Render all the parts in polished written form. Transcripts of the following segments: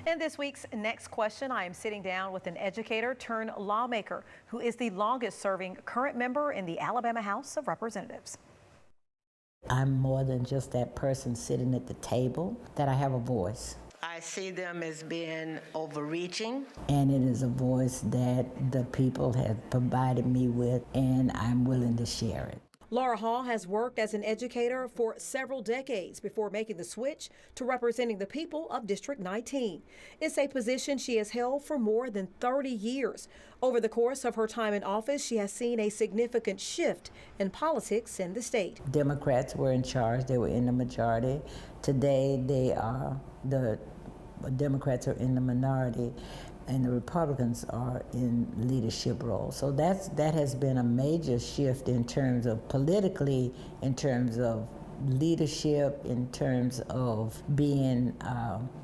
In this week's Next Question, I am sitting down with an educator turned lawmaker who is the longest serving current member in the Alabama House of Representatives. I'm more than just that person sitting at the table, that I have a voice. I see them as being overreaching. And it is a voice that the people have provided me with, and I'm willing to share it. Laura Hall has worked as an educator for several decades before making the switch to representing the people of District 19. It's a position she has held for more than 30 years. Over the course of her time in office, she has seen a significant shift in politics in the state. Democrats were in charge. They were in the majority. Today, the Democrats are in the minority, and the Republicans are in leadership roles. So that has been a major shift in terms of politically, in terms of leadership, in terms of being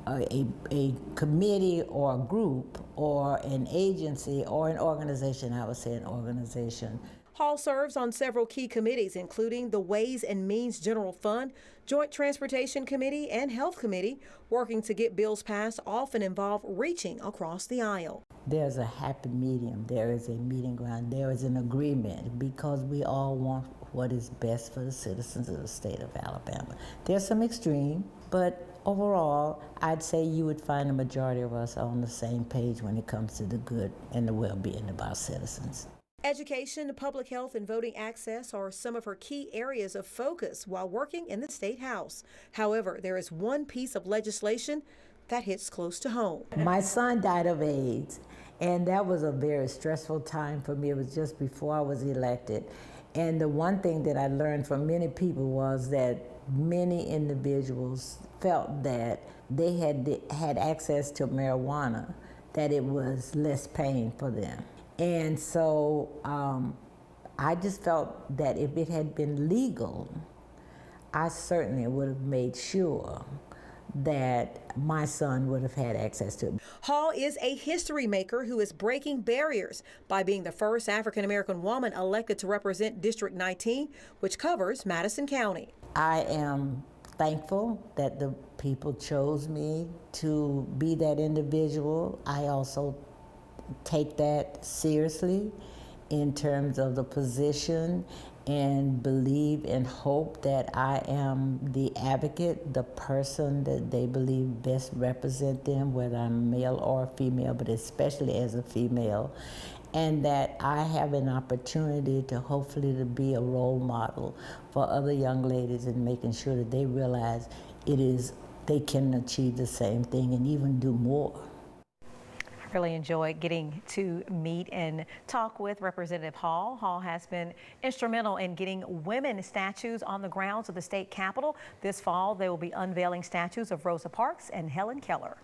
a committee or a group or an agency or an organization. I would say an organization. Hall serves on several key committees, including the Ways and Means General Fund, Joint Transportation Committee, and Health Committee. Working to get bills passed often involve reaching across the aisle. There's a happy medium. There is a meeting ground. There is an agreement because we all want what is best for the citizens of the state of Alabama. There's some extreme, but overall, I'd say you would find the majority of us on the same page when it comes to the good and the well-being of our citizens. Education, public health, and voting access are some of her key areas of focus while working in the State House. However, there is one piece of legislation that hits close to home. My son died of AIDS, and that was a very stressful time for me. It was just before I was elected. And the one thing that I learned from many people was that many individuals felt that they had access to marijuana, that it was less pain for them. And so I just felt that if it had been legal, I certainly would have made sure that my son would have had access to it. Hall is a history maker who is breaking barriers by being the first African-American woman elected to represent District 19, which covers Madison County. I am thankful that the people chose me to be that individual. I also take that seriously in terms of the position and believe and hope that I am the advocate, the person that they believe best represent them, whether I'm male or female, but especially as a female, and that I have an opportunity to hopefully to be a role model for other young ladies and making sure that they realize they can achieve the same thing and even do more. Really enjoyed getting to meet and talk with Representative Hall. Hall has been instrumental in getting women statues on the grounds of the state capitol. This fall, they will be unveiling statues of Rosa Parks and Helen Keller.